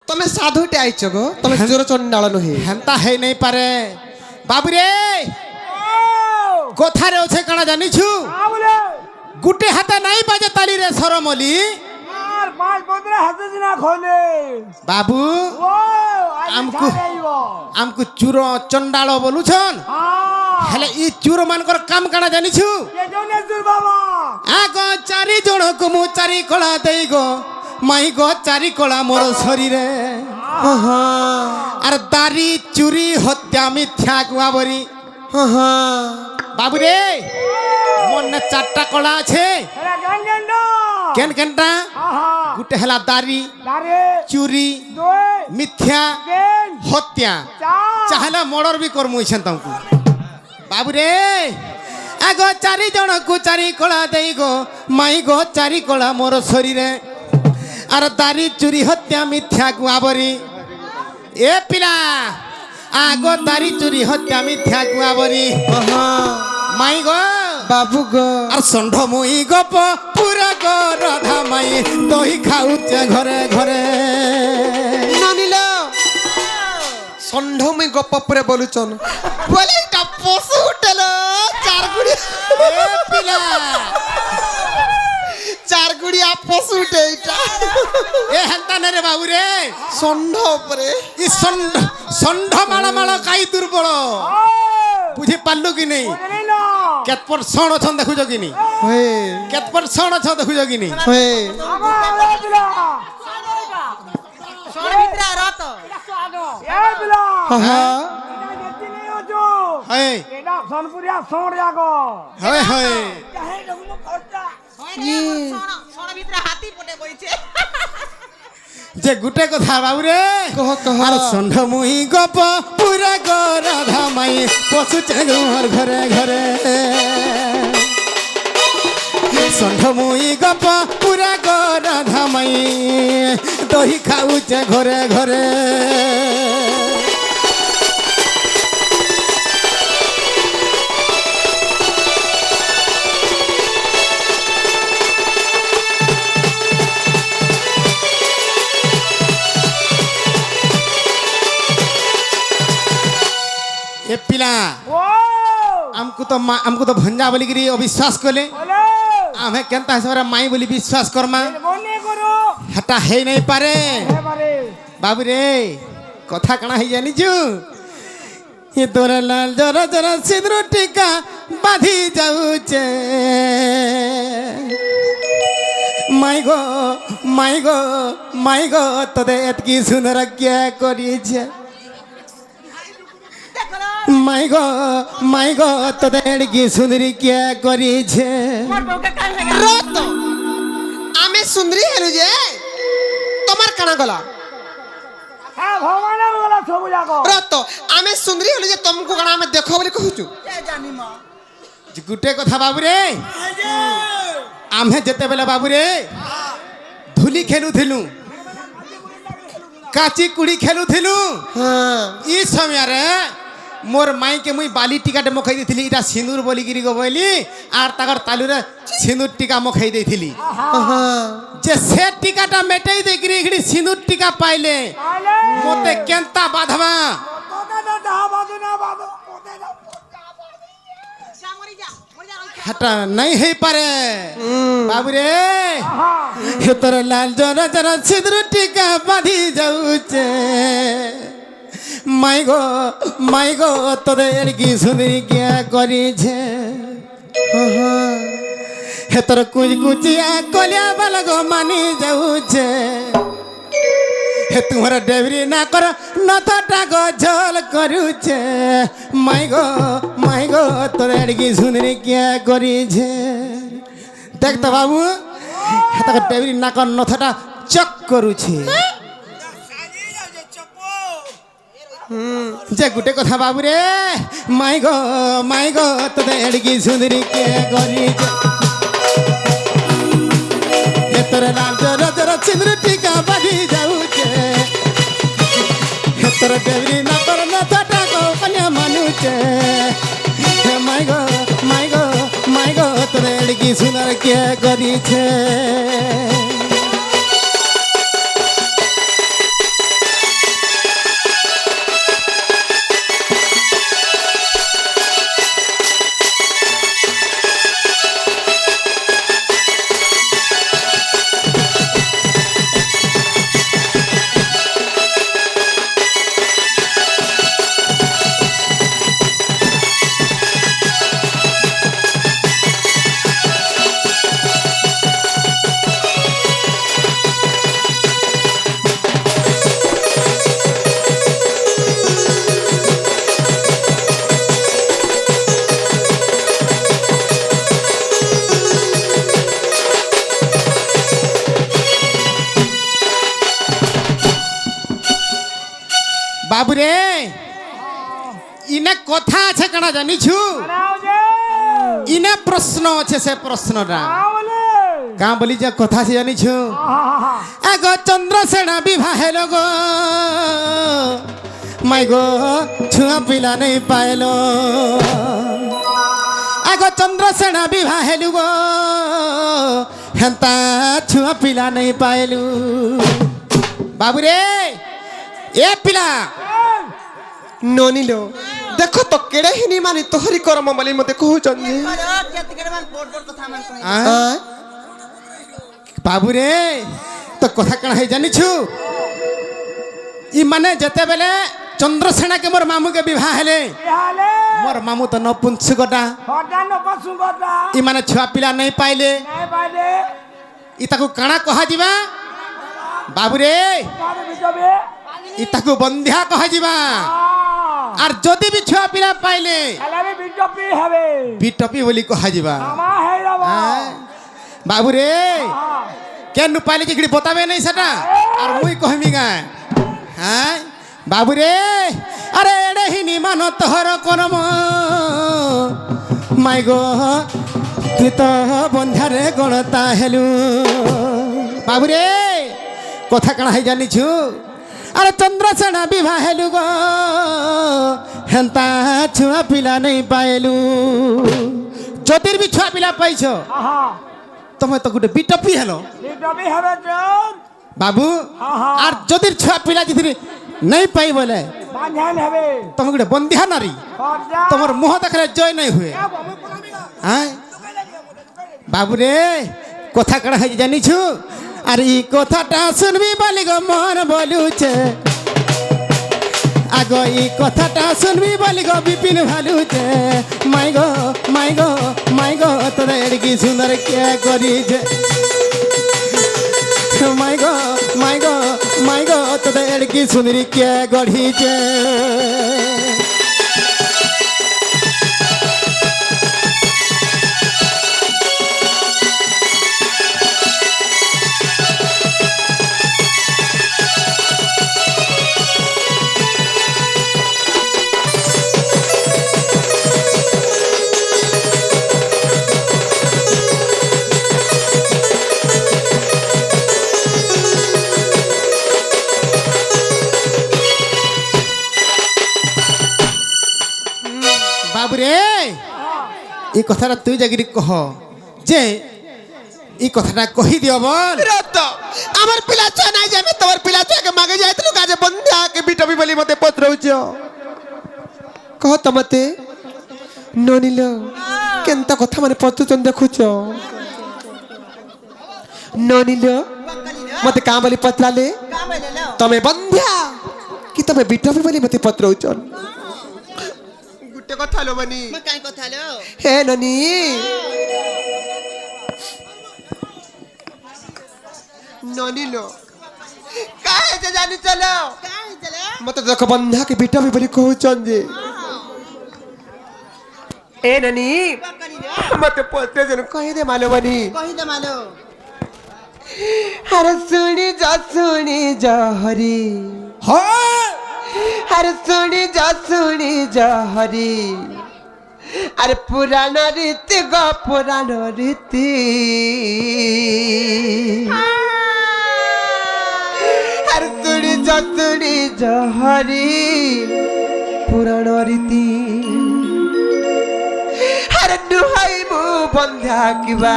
তুমি সাধুটে আইছ গো, তুমি চোর চন্ডাল নহে। হেন্তা হেই নাই পারে বাবু রে। কোথারে আছে কানা জানিছু? গুটে হাতে নাই বাজে তালি রে সরমলি। বাবু আমকু চুর চন্ডাল বলুছন, হেলে ই চুর মানকর কাম কানা জানিছু? আগ চারি জনক মু চারি কলা দেই গো, মাই গো চারি কলা মোর শরীরে। আর দাড়ি চুরি হত্যা মিথ্যা গুয়াবরি। বাবু রে মনে চারটা কলা আছে। কেন কেনটা? গুটে হেলা দাড়ি, চুরি, মিথ্যা, হত্যা। চাহলে মর্ডর বি করমু ইছেন তমকু। বাবু রে আগ চারি জনকু চারি কলা দেই গো, মাই গো চারি কলা মোর শরীরে। আর দাড়ি চুরি হত্যা মিথ্যা গুয়াবরি। এ পিলা আগ দাড়ি চুরি হত্যা মিথ্যা গুয়াবরি। মাই গো বাবু গো, আর ষণ্ড মুই গপ পুরা গো রাধা মাই দহি খাউছে ঘরে ঘরে। ননিল ষণ্ঢমি গপ পরে বলুছন বলে এটা পশু উঠেল চার গুড়ি। এ পিলা চার গুড়িয়া পশু উঠে এটা। এ হেন্তা নে রে বাবু রে। ষণ্ঢ উপরে ই ষণ্ড ষণ্ড মাଳ মাଳ কাই দুর্বল বুঝি পারলু কি নেই? কেতপর সণ অছন দেখুছ কি নি? হয়ে কেতপর সণ অছ দেখুছ কি নি? হয়ে হয় হয় হয় যে গুটে কথা বাবু রে। কহ কহ আর ষণ্ড মুই গপ পুরা গো রাধা মাই পশুছে ঘর ঘরে ঘরে। ষণ্ড মুই গপ পুরা গো রাধা মাই দহি খাউছে ঘরে ঘরে। ए पिला हमको तो भंजा बोली गिरी अविश्वास कले। आमे केनता हिसाब माई बोली विश्वास करमा हटा है नहीं पारे। बाबू रे कथा कणा है जानी जु ये तोरा लाल जरा जरा सिंदूर टीका बाधी जाऊचे। माई गो माई गो माई गो तोदे एतकी सुंदर क्या करिछे। माई गो তোদের কি সুন্দরী কে করিছে। রত আমি সুন্দরী হেলু যে তোমার কানা গলা। রত আমি সুন্দরী হেলু যে তোমাকে কানা আমি দেখো বলি কহুচু। গুটে কথা বাবু রে আমি যেতেবেলে বাবু রে ধুলি খেলুথিলু, কাচি কুড়ি খেলুথিলু। ই সময় मोर माई के मुई बाली टीकाटे मखाई देथिली इटा सिंदूर बोली गिरी गो बोली आर ताकर तालुरे सिंदूर टीका मखाई देथिली। जे से टीकाटा मेटाई दे गिरी इगड़ी सिंदूर टीका पाइले मोते केनता बाधवा। हटा नहीं है पारे बाबू रे। हे तोर लाल जरा जरा सिंदूर टीका बाधी जाऊचे। माई गो তোদের কি সুন্দরী क्या করিছে। हे तोर कुछ कुचिया कलिया बाल गो मानी जाऊचे। हे तुम्हारा डेवरी ना कर नथटा गो झोल करूचे। माई गो তোদের কি সুন্দরী क्या করিছে। देख तो बाबू हे तक डेवरी ना कर नथटा चक करूचे। যে গুটে কথা বাবু রে মাই গো তোদের কি সুন্দরী কে করিছে। এ তোর লাল জরা জরা সিঁদুর টিকা বাঁধি যাউছে। তোর দেবরি না তোর নাথাটা গো কন্যা মানুছে। মাই গো তোদের কি সুন্দর কে করিছে। বাবুরে ইনে কথা আছে কানা জানিছু ইনে প্রশ্ন আছে সে প্রশ্নটা কাঁ বলি যে কথা আছে জানিছু এগ চন্দ্রসেনা বিবাহ হেলো গো মাই গো ছুয়া পিলা নেই পাইলো এগ চন্দ্রসেনা বিবাহ হেলু গো হেন্তা ছুয়া পিলা নেই পাইলু বাবুরে এ পিলা ননিল দেখো তো কেড়ে হিনি মানে তোহরি করম বলি মতে কহুছন যে বাবুরে তো কথা কাଣା হয়ে জানিছু ই মানে যেতে বেলে চন্দ্রসেনা কে মোর মামু কে বিবাহ হেলে মোর মামু তো নপুংসুকটা ই মানে ছুয়া পিলা নাই পাইলে ই তাকু কাଣା কহা ଯିବା বাবুরে ই তাকু বন্ধ্যা কহা ଯିବା আর যদি বি ছুয়া পিলা পাইলে বিটপি বলি কহা ଯିବା বাবুরে কেন পাইলে যে বতাবে নাই সেটা আর মুই কহমি গা হ্যাঁ বাবুরে আরে এড়ে হিনি মান তোহর করম মাই গো তুই তো বন্ধারে গণতা হেলু বাবুরে কথা কাଣା হয়ে জানিছু আরে চন্দ্রসেনা বিবাহ হেলু গো হেন্তা ছুয়া পিলা নেই পাইলু যদির বি ছুয়া পিলা পাইছ তুমি তো গোটে বিটপি হেলো বাবু আর যদির ছুয়া পিলা যদি নাই পাই বলে তুমি গোটে বন্ধিয়া নারী তোমার মুহ দেখলে জয় নাই হুয়ে হ্যাঁ বাবুরে কথা কাଣା হয়ে জানিছু আর ই কথাটা শুনবি বলি গো মন বলুছে আগ ই কথাটা শুনবি বলি গো বিপিন ভালুছে মাই গো মাই গো মাই গো তোদের কি সুন্দর কে করিছে মাই গো মাই গো মাই গো তোদের কি সুন্দর কে গড়িছে বাবুরে এই কথাটা তুই জাগিরি কহ যে এই কথাটা কহি দিও বল আমার পিলা ছুয়া নাই যে আমি তোমার পিলা ছুয়াকে মাগে যাইতিলু কাজে বন্ধ্যা কে বিটপি বলি মতে পত্রউছ কহ তো মতে ননিল কেনতা কথা মানে পত্রচন দেখুছ ননিল মতে কাঁ বলি পত্রালে তুমি বন্ধ্যা কি তুমি বিটপি বলি মতে পত্রউছ গুটে কথা লো বনি কাই কথা লো হে ননি ননিল কাहे जे जानी चलो কাই চলে मत देखो बंधा के बेटा भी बड़ी कहउचन जे ए ननी मत पोते जन कहि दे मालो बनी কহি দে মালো अरे सुनी जा हरी अरे सुनी जा हरी अरे पुराण रीति गो पुराण रीति अरे सुनी जा हरी पुराण रीति अरे नुहाई मु बंध्या किबा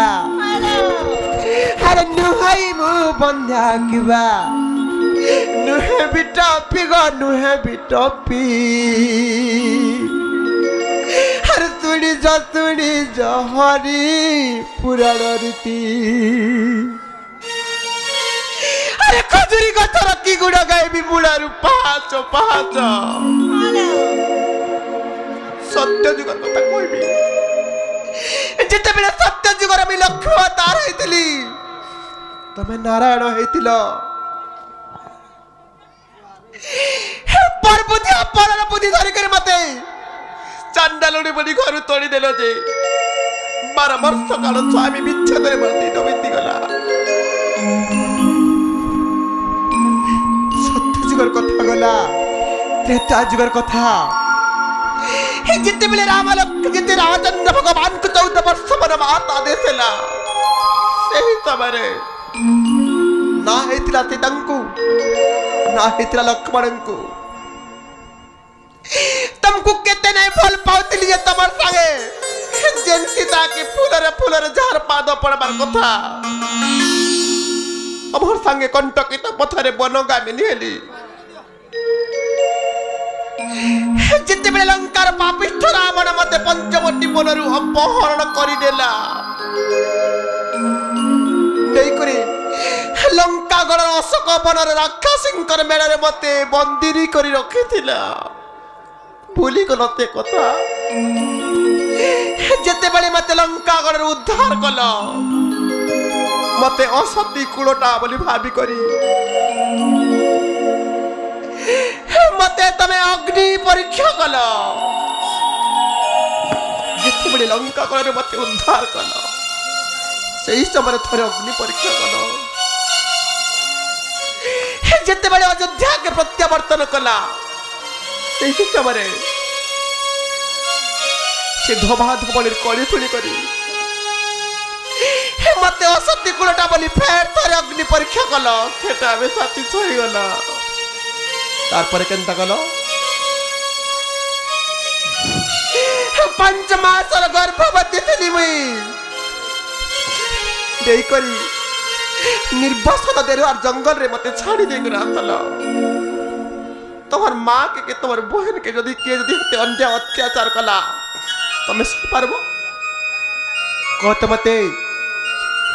अरे नुहाई मु बंध्या किबा नुहे बिटपी गो नुहे बिटपी अरे सुनी जा हरी पुराण रीति अरे खजुरी गछर की गुड़ा गायबी बुढ़ारू पाहाच पाहाच सत्य जुग कथा कहबी जिते बेले सत्य जुगर मी लक्ष्य तार हेतिली तमे नारायण हेतिल पर बुद्धि पर बुद्धि धरि कर मते चांडालुडी बडी घर तोड़ी देलो जे 12 वर्ष काल स्वामी विच्छेद रे मरती तो बीती गला सत्य जुगर कथा गला ତ୍ରେତା ଯୁଗର କଥା ଯେତେବେଳେ ରାମ ଯେତେ ରାମଚନ୍ଦ୍ର ଭଗବାନଙ୍କୁ 14 ବର୍ଷ ବନବାସ ଆଦେଶ ହେଲା ସେହି ସମୟରେ ନା ହେଇଥିଲା ସୀତାଙ୍କୁ ନା ହେଇଥିଲା ଲକ୍ଷ୍ମଣଙ୍କୁ ତମକୁ କେତେ ନାଇଁ ଭଲ ପାଉଥିଲି ଯେ ତମର ସାଙ୍ଗେ ଯେମିତି ତାକି ଫୁଲରେ ଯାହାର ପାଦ ପଡବାର କଥା আমার সঙ্গে কণ্টকিত পথরে বনগামিনী হেলি যেতেবেলে লঙ্কার পাপিষ্ঠ রাবণ মতে পঞ্চবটী বনরু অপহরণ করিদেলা নেই করে লঙ্কা গড় অশোক বনর রাক্ষসীঙ্কর মেড়ারে মতে বন্দিনী করে রখিছিলা ভুলি গল তে কথা যেতেবেলে মতে লঙ্কা গড়ের উদ্ধার কল মতে অসতী কুড়োটা বলি ভাবি করি মতে তুমি অগ্নি পরীক্ষা কল যেতেবেলে লঙ্কা গড়ের মতে উদ্ধার কল সেই সময় থরে অগ্নি পরীক্ষা কল যেতেবেলে অযোধ্যাকে প্রত্যাবর্তন কলা সেই সময় সে ধোবা ধোবলির কড়ি শুনি করি মতে অসতী কুড়োটা বলি ফের থরে অগ্নি পরীক্ষা কল সেটা আমি সাথী ছই গল তারপরে কেনটা কল 5 মাসর গর্ভবতী ছিলি মুই দেই করি নির্বাসন দেরু আর জঙ্গল রে মতে ছাড়ি দেই করে আসল তোমার মা কে তোমার বহন কে যদি অন্যায় অত্যাচার কলা তুমি সই পারবো কত মতে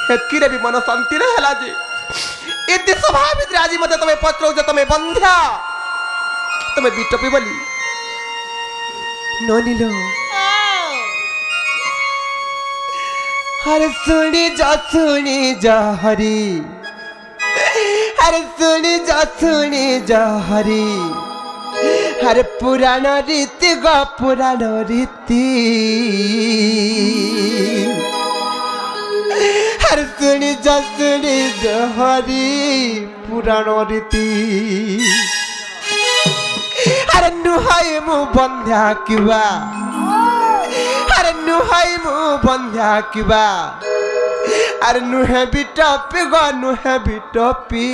হেকিরে भी मन शांति रे हला जे एते सभा भितर आज मते तमे पत्र जे तमे बंध्या तमे बिटपी बोली ननिलो अरे सुनी जा हरी अरे सुनी जा हरी अरे पुराण रीति गो पुराण रीति अरे सुनी जा हरी पुराण रीति अरे नुहाई मु बंध्या किवा अरे नुहाई मु बंध्या किवा अरे नुहे बिटपी गो नुहे बिटपी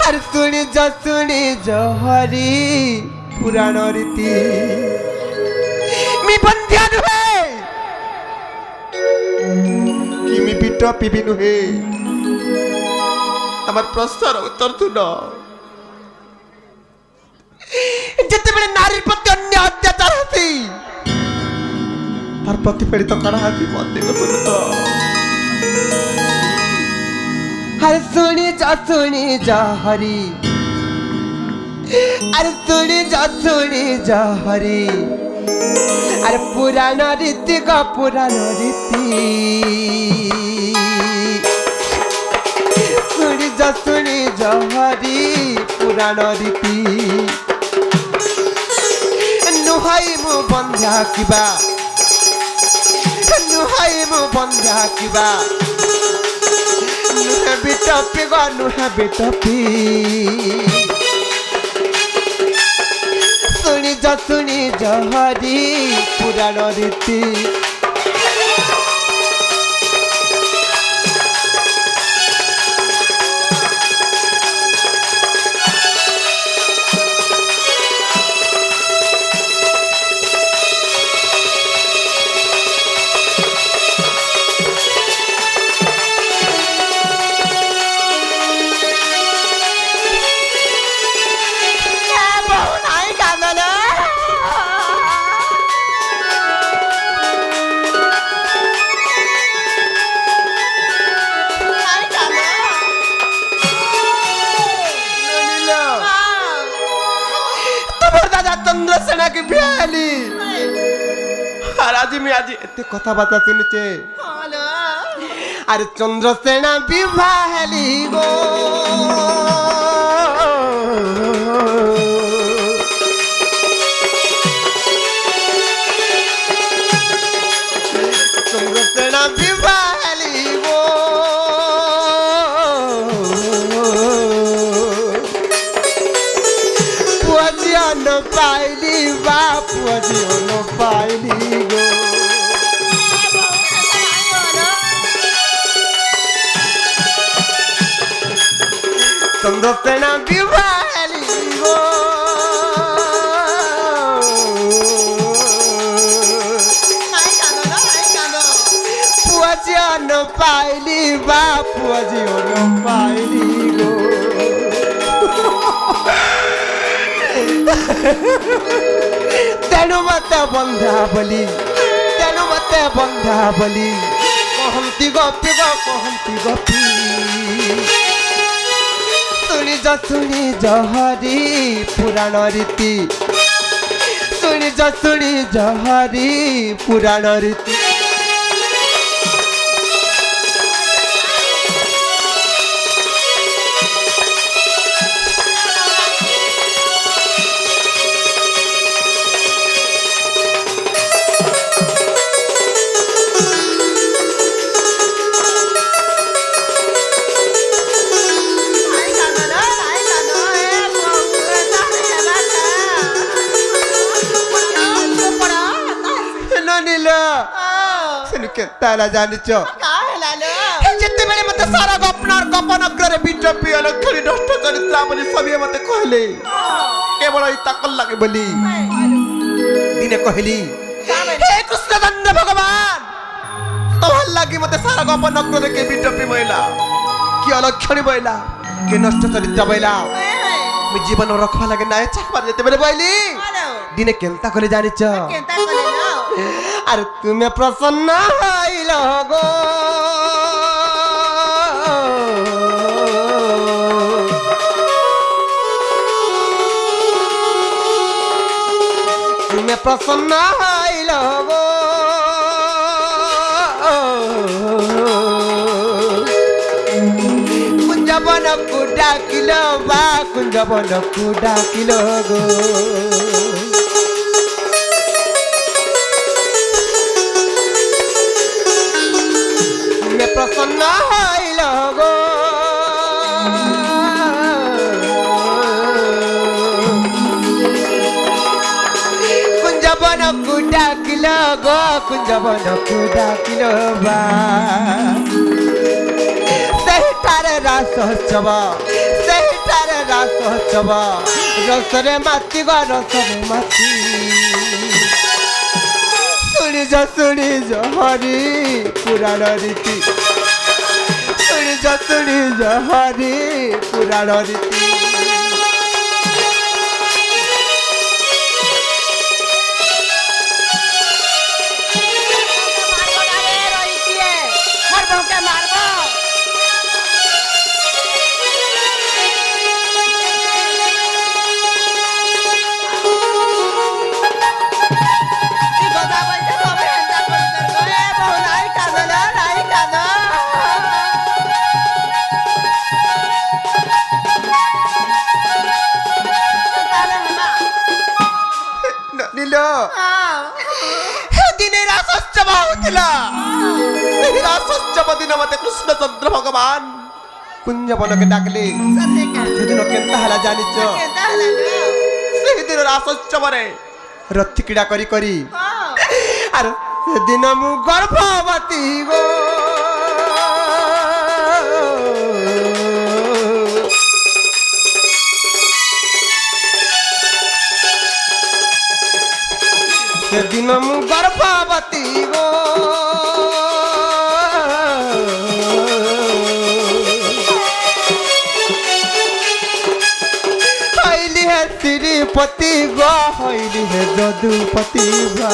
अरे सुनी जा हरी पुराण रीति मी बंध्या नुहे किमी बिटपी भी नुहे আমার প্রশ্নের উত্তর তু ন যেতেবেলে নারীর প্রতি অন্যায় অত্যাচার হতি তার প্রতিফলিত করা হতি মতে শুনু তো আরে শুনি যা হরি আরে শুনি যা হরি আরে পুরাণ রীতি গো পুরাণ রীতি শুনি যা হরি পুরাণ রীতি নুহাই মু বন্ধ্যা কিবা নুহে বিটপি গো নুহে বিটপি শুনি যা হরি পুরাণ রীতি चंद्रसेना की बिहाली और आज मैं आज इतने कथा बात सुनचे अरे चंद्रसेना बिहाली गो चंद्रसेना बिहाली गो ପାଇଲି ବା ପୁଅ ଝିଅ ପାଇଲି ଗୋ ଚନ୍ଦ୍ରସେନା ବିବାହେଲି ଗୋ ପୁଅ ଝିଅ ନ ପାଇଲି ବା ପୁଅ ଝିଅ ନ ପାଇଲି ଗୋ ତେଣୁ ମତେ ବନ୍ଧା ବୋଲି କହନ୍ତି ଗପି ଶୁଣି ଜହରି ପୁରାଣ ରୀତି ଶୁଣି ଜହରି ପୁରାଣ ରୀତି ତାରା ଜାଣିଛ ଯେତେବେଳେ ମତେ ସାରା ଗପନଗ୍ରରେ ବିଜେପି ଖେଳି ନଷ୍ଟ ଚରିତ୍ରା ବୋଲି ସଭିଏ ମତେ କହିଲେ କେବଳ ଏଇ ତାକଲ ଲାଗେ ବୋଲି ଦିନେ କହିଲି ହେ କୃଷ୍ଣଚନ୍ଦ୍ର ଭଗବାନ ତୋହାର ଲାଗି ମତେ ସାରା ଗପନଗ୍ରରେ କେ ବିଜେପି ବଇଲା କି ଅଲକ୍ଷଣୀ ବଇଲା କି ନଷ୍ଟ ଚରିତ୍ରା ବଇଲା ମୁଁ ଜୀବନ ରଖବା ଲାଗେ ନାଇଁ ଚାହବାର ଯେତେବେଳେ ବଇଲି ଦିନେ କେନ୍ତା করে জানিছ আর তুমি প্রসন্ন হইল গো তুমি প্রসন্ন হইল গো কুঞ্জবনকু ডাকিল বা কুঞ্জবনকু ডাকিল গো প্রসন্ন হইল গো কুঞ্জবনকু ডাকিল গো কুঞ্জবনকু ডাকিল বা সেইটারে রাস উৎসব রসরে মাতি গো রসরে মাতি শুনি যা হরি পুরাণ রীতি শুনি যা হরি পুরাণ রীতি কৃষ্ণচন্দ্র ভগবান কুঞ্জবনকে ডাকলে সেদিন কেন্তা হেলা জানিছ সেদিন রাসোৎসবরে রথি ক্রীড়া করি আর সেদিন মু গর্ভবতী গো সেদিন মু গর্ভবতী গো श्रीपति गो हईली हे जदुपति भा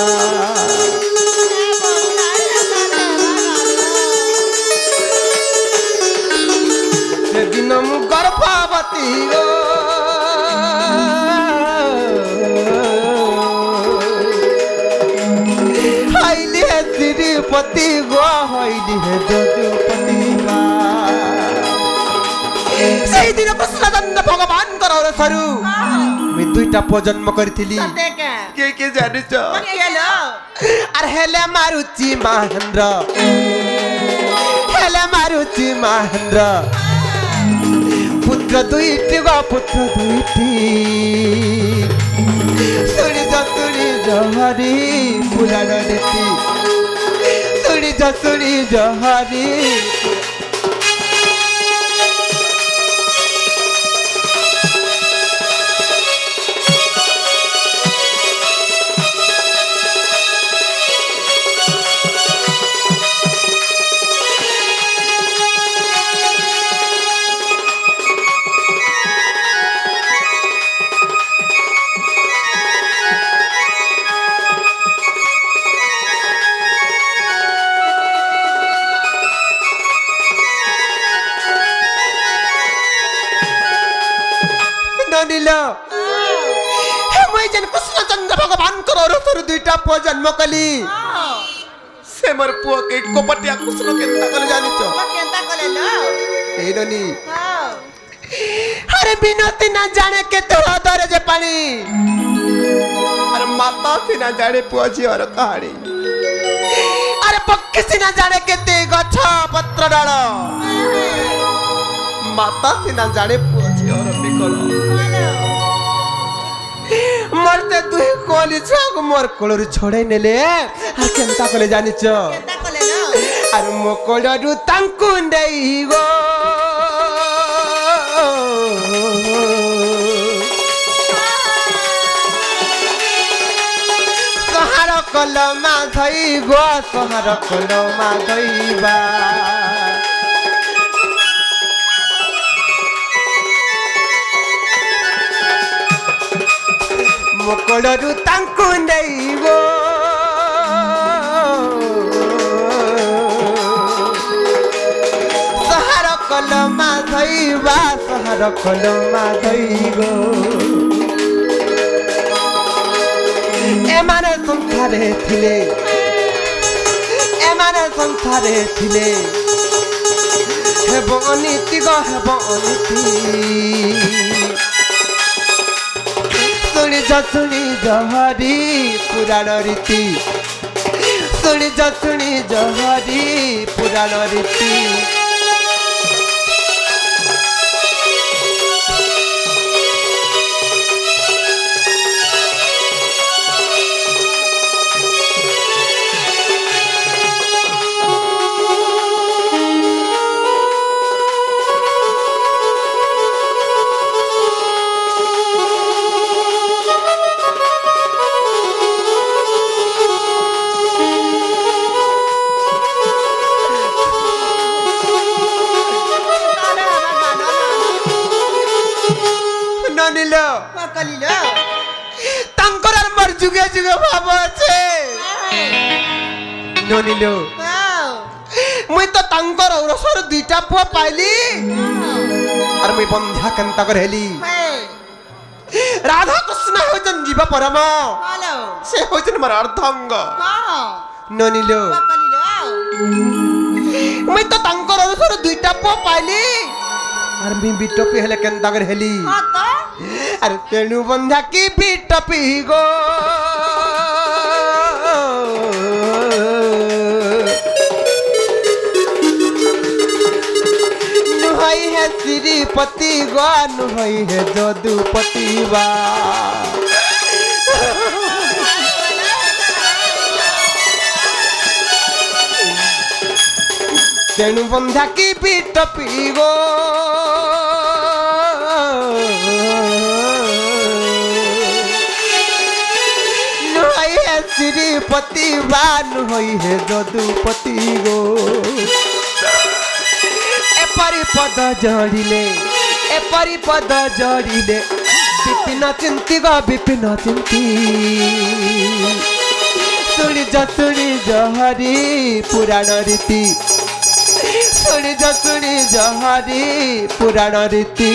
से दिन मु गर्भवती गो हईली हे श्रीपति गो हईली हे जदुपति भा সেই দিন কৃষ্ণচন্দ্র ভগবান করর সরু আমি দুইটা প্রজন্ম করিছিলি কে জানিছ আর হেলে মারুচি মহেন্দ্র পুত্র দুইটি গো পুত্র দুইটি ଜହରି ପୁରାଣ ରୀତି ଶୁଣି ଜହରି ନନିଲ ମୁଇଁ ଯେନ୍ କୃଷ୍ଣଚନ୍ଦ୍ର ଭଗବାନଙ୍କର ରଥରୁ ଦୁଇଟା ପୁଅ ଜନ୍ମ କଲି ସେ ମୋର ପୁଅ କେ କପଟିଆ କୃଷ୍ଣ କେନ୍ତା କଲେ ଜାଣିଛ କେନ୍ତା କଲେ ଲ এই ননি আরে বিনতি না জানে কেতে হদরে যে পানি আরে মাতা সিনা জানে পুଅ ଝିଅର কাহানি আরে পক্ষী সিনা জানে কেতে গছ পত্র ডাল মাতা সিনা জানে পুଅ ଝିଅର বিকল মরতে দুই কোলি ছক মোর কোলরু ছড়াই নেলে আর কেনতা কলে জানিছ কেন্তা কলে ল আর মো কোলরু তাঙ্কু নেই গো সহার কলমা ধই গো সহার কলমা ধইবা মোকলরু তাঙ্কু নেইব সহার কলমা ধইবা সহার কলমা ধইব এমানে সংসারে থিলে হেব অনীতি গো হেব অনীতি শুনি জহরি পুরাণ রীতি শুনি জহরি পুরাণ রীতি ননিল কলিল তাঙ্কর আর মোর যুগে যুগে ভাব আছে ননিল মুই তো তাঙ্কর রসর দুইটা পুয়া পাইলি আর মুই বন্ধা কেন্তা করে হেলি রাধা কৃষ্ণ হইছেন জীব পরম সে হইছেন মোর অর্ধাঙ্গ ননিল কলিল মুই তো তাঙ্কর রসর দুইটা পুয়া পাইলি আর মুই বিটপি হেলে কেন্তা করে হেলি আরে তেণু বন্ধা কি বিটপি গো নুহাই হে শ্রীপতি গো নুহাই হে যদুপতি বা তেণু বন্ধা কি বিটপি গো নুহাই হে শ্রীপতি বা নুহাই হে যদুপতি গো এপরি পদ জড়িলে বিপিন চিন্তি গো বিপিন চিন্তি শুনি জহরি পুরাণ রীতি শুনি জহরি পুরাণ রীতি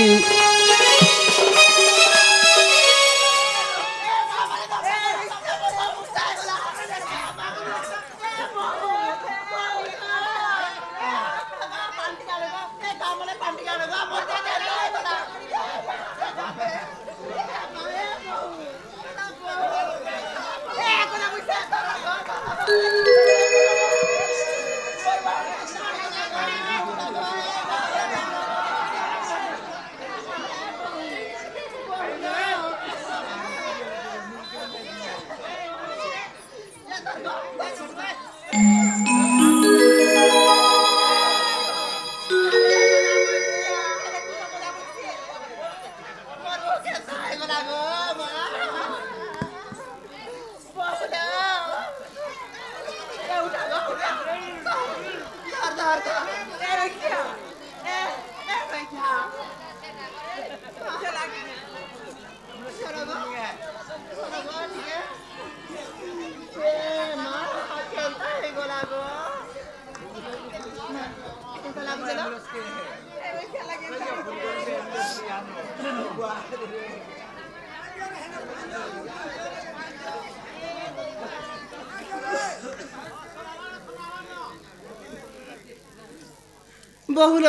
ବହୁଲ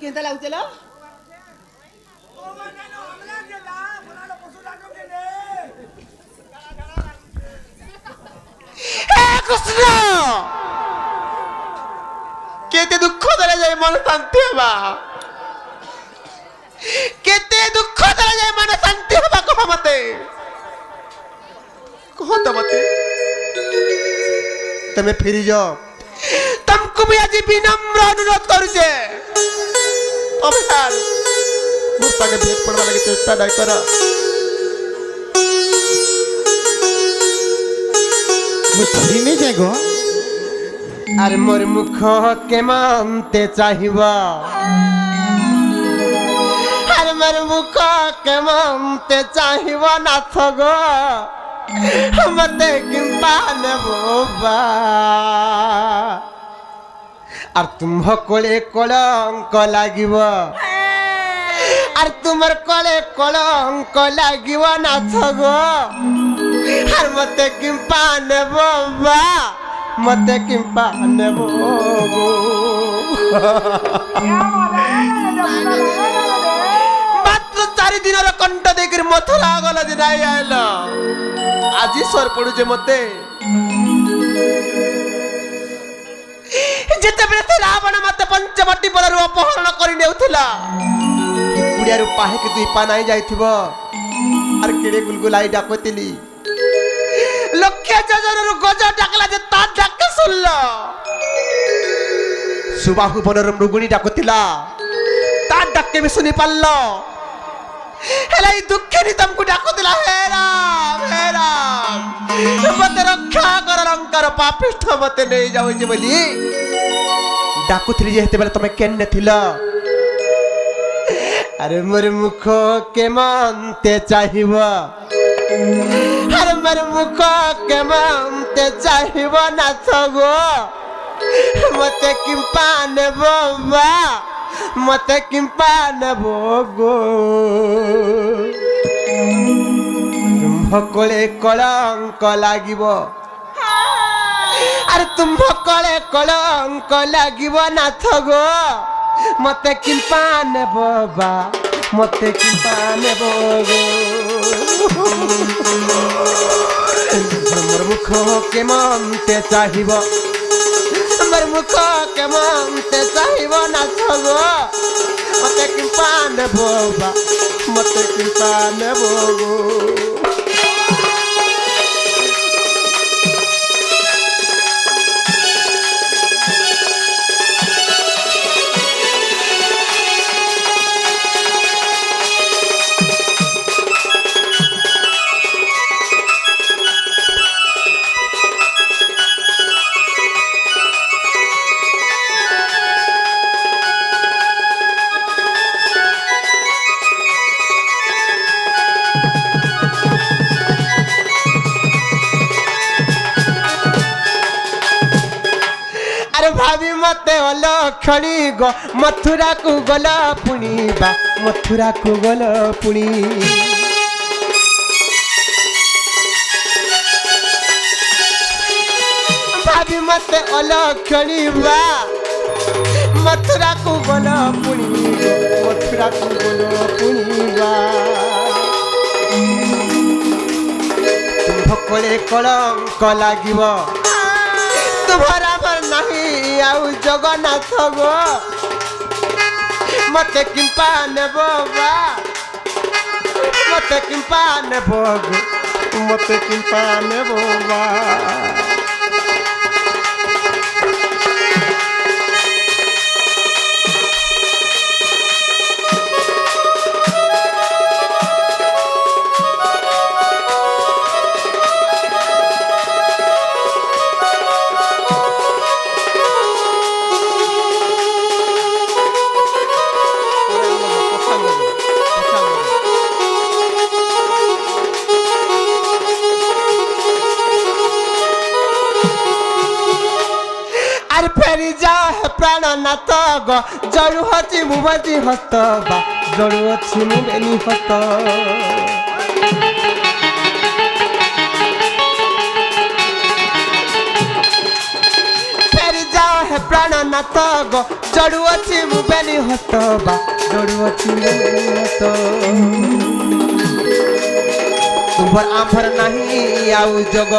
କେନ୍ତା ଲାଗୁଥିଲା কৃষ্ণ কেতে দুঃখ দেলে যাই মন শান্তি হবা কেতে দুঃখ দেলে যাই মন শান্তি হবা কহ মতে কহ তো মতে তুমি ফিরি যাও तुमको भी आज विनम्र अनुरोध करुचे तबे यार मोर संगे भेट पड़वा लगे चेष्टा नहीं कर मुझे नहीं जाएगो अरे मोर मुख के मानते चाहिबा अरे मोर मुख के मानते चाहिबा नाथ गो मते किंपा नेबा আর তুম কোলে কলঙ্ক লাগিব আর তোমার কোলে কলঙ্ক লাগিব নাথ গো আর মতে কিম্পা নেব বা মতে কিম্পা নেব গো মাত্র 4 দিনের কণ্ঠ দেখির মথুরা গলা যে নাই আইল আজি সর পড়ুছে মতে যেতেବେଳେ ସେ ରାବଣ ମତେ ପଞ୍ଚବଟୀ ବଳରୁ ଅପହରଣ କରି ନେଉଥିଲା କୁଡ଼ିଆରୁ ପାହେକି 2 ପା ନାହିଁ ଯାଇଥିବ ଆର କେଡ଼େ ଗୁଲଗୁଲାଇ ଡାକୁଥିଲି ଲକ୍ଷ ଯୋଜନରୁ ଗଜ ଡାକଲା ଯେ ତା ଡାକ ଶୁଣିଲ ସୁବାହୁ ବନରୁ ମୃଗୁଣୀ ଡାକୁଥିଲା ତା ଡାକେ ବି ଶୁଣି ପାରିଲ ହେଲେ ଏଇ ଦୁଃଖରେ ତମକୁ ଡାକୁଥିଲା ହେ ରାମ ମତେ ରକ୍ଷା କର ଲଙ୍କାର ପାପିଷ୍ଠ ମତେ ନେଇ ଯାଉଛି ବୋଲି ডাকুଥିଲି যে হেতেবেলে তুমি কেনে থিল আরে মোর মুখ কে মানতে চাহিব আরে মোর মুখ কে মানতে চাহিব নাথ গো মতে কিম্পা নেব বা মতে কিম্পা নেব গো তুমকলে কলঙ্ক লাগিব আর তুম কলে কলঙ্ক লাগিব নাথ গো মতে কিম্পা নেব বা মতে কিম্পা নেব গো মোর মুখ কে মানতে চাহিব মোর মুখ কে মানতে চাহিব নাথ গো মতে কিম্পা নেব বা মতে কিম্পা নেব গো भाभी मते अलक्षणी गो मथुरा को गला पुणी बा मथुरा को गला पुणी भाभी मते अलक्षणी बा मथुरा को गला पुणी मथुरा को गला पुणी बा भोकले कलंक লাগিব तुम्हारा नहीं आउ जगन्नाथ गो मते किंपा नेब बा मते किंपा नेब गो मते किंपा नेब बा হে প্রাণনাথ গ জড়ু হচ্ছি মু বাজি হস্ত বা জড়ু অছি মু বেনি হস্ত ফেরি যাও হে প্রাণনাথ গ জড়ু অছি মু বেনি হস্ত বা জড়ু অছি মু বেনি হস্ত तुमर आमर नहीं आउ जग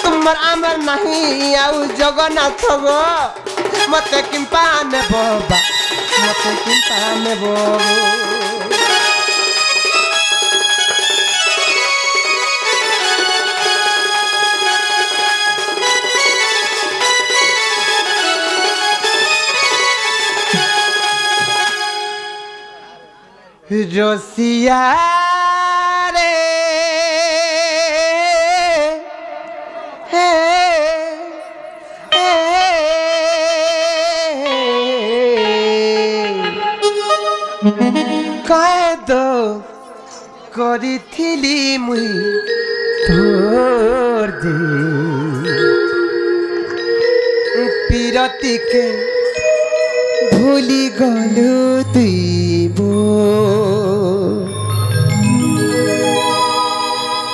तुमर आमर नहीं आउ जगन्नाथ गो मते किंपा नेबो बा मते किंपा नेबो रसिया କରିଥିଲି ମୁଇଁ ତୋର ଦେ ପିରତିକେ ଭୁଲି ଗଲୁ ତୁଇ ମୋ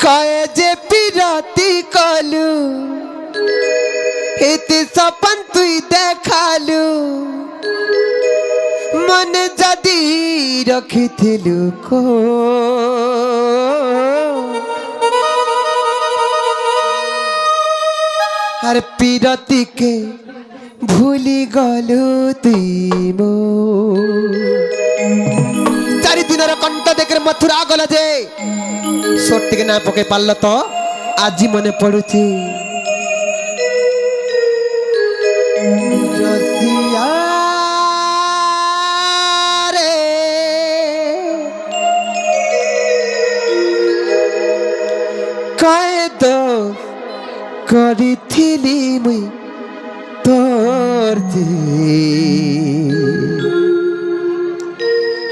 କଏ ଯେ ପିରତି କଲୁ ଏତେ ସପନ ତୁଇ ଦେଖାଲୁ মনে যদি রখিଥିଲୁ কো আর পিরতিকে ভুলি গলু তুই মো চারি দিনের কণ্ঠ দেখে মথুরা গলা যে সত্যিকে না পকে পারল তো আজি মনে পড়ুছি রসিয়া କରିଥିଲି ମୁଇଁ ତୋର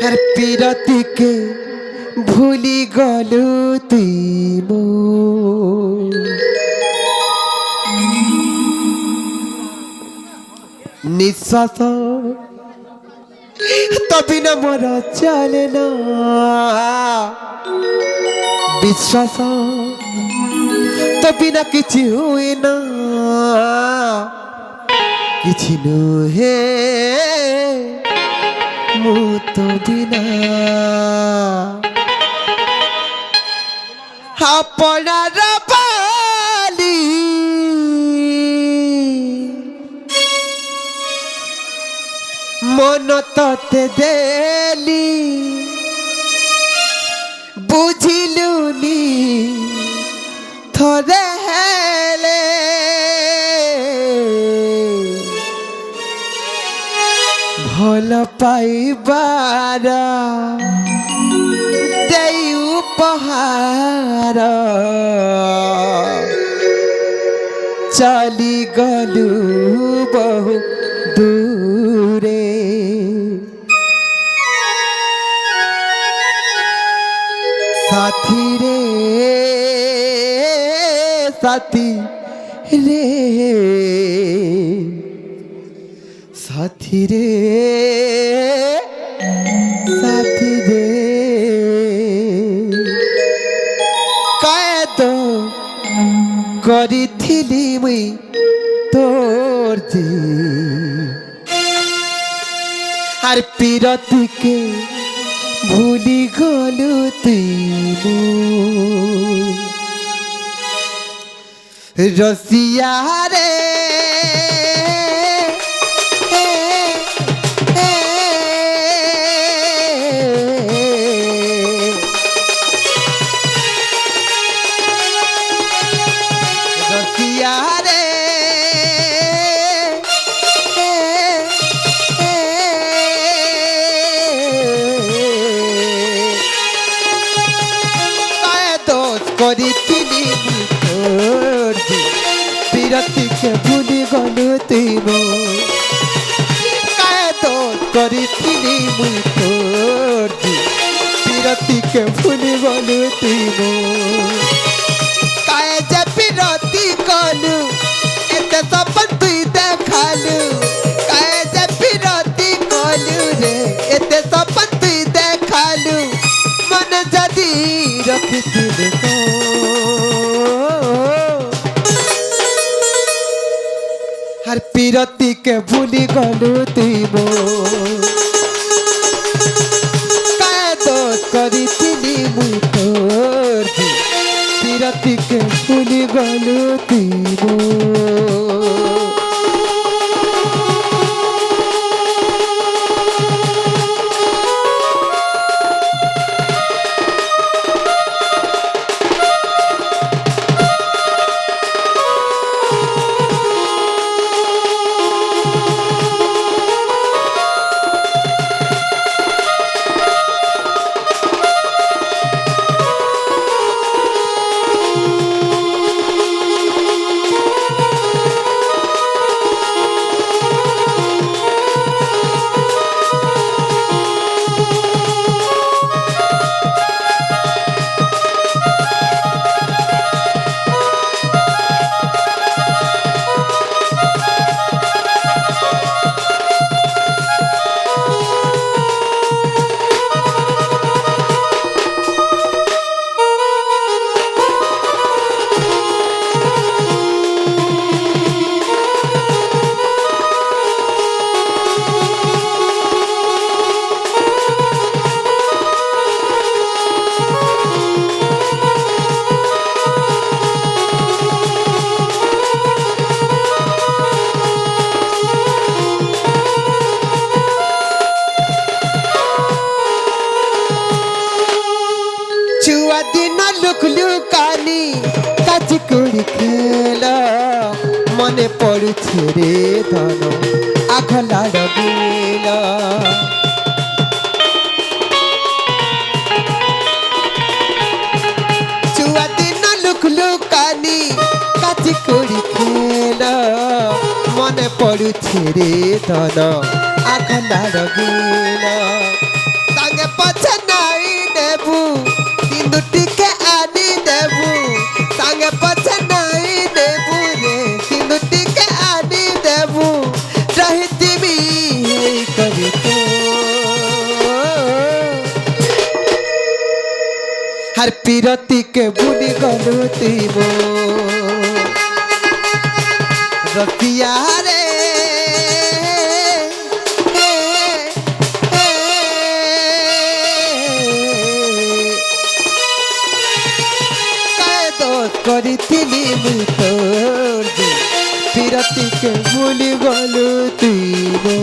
ହର ପିରତିକେ ଭୁଲି ଗଲୁ ତୁଇ ମୋ ନିଶ୍ୱାସ ତ ବିନା ମୋର ଚାଲେ ନା ବିଶ୍ୱାସ तो बिना किछि हुए ना किछि नुहे मु तो बिना अपनार बाली मन तते देली बुझिलुनी थोड़े हेले भल पाइबार देई उपहार चली गलु बहु दूरे साथी रे साथी रे साथी रे साथी रे कायदो କରିଥିଲି ମୁଇଁ ତୋର ଯେ আর পিরতিকে ভুলি গলু তুই মো রসিয়া রে রসিয়া রে করিছিলি তোর বিরতিকে ভুলি গলু তুই মো কায় তো করিছিলি মুই তোর বিরতিকে ভুলি গলু তুই মো কায় যে বিরতি কলু এতে সপন তুই দেখালু रखिथिले को हर पीरती के भूली गलु तुई मो काय दोष करिथिली मुई तोर पीरती के भूली गलु तुई मो चुआ दिन लुकलु कानी काची कुड़ी खेला मने पड़ुछे रे धन आखला डगेला चुआ दिन लुकलु कानी काची कुड़ी खेला मने पड़ुछे रे धन आखला डगेला संगे पछे नाई नेबू सिंदूटिके आनी देबू संगे पछे नाई देबू रे सिंदूटिके आनी देबू रहिती भी हेई करी तो हर पीरती के भूली गलु तुई मो रतिया रे करिथिली मुई तोर पीरती के भूली गलु तुई मो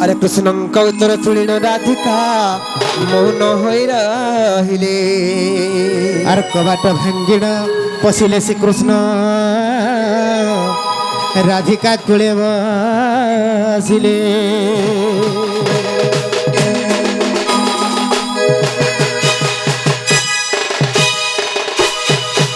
अरे कृष्णंक उत्तर तुलिन राधिका मौन होई रहिले अरे कबाट भांगिण पशिले श्रीकृष्ण राधिका कुले बसिले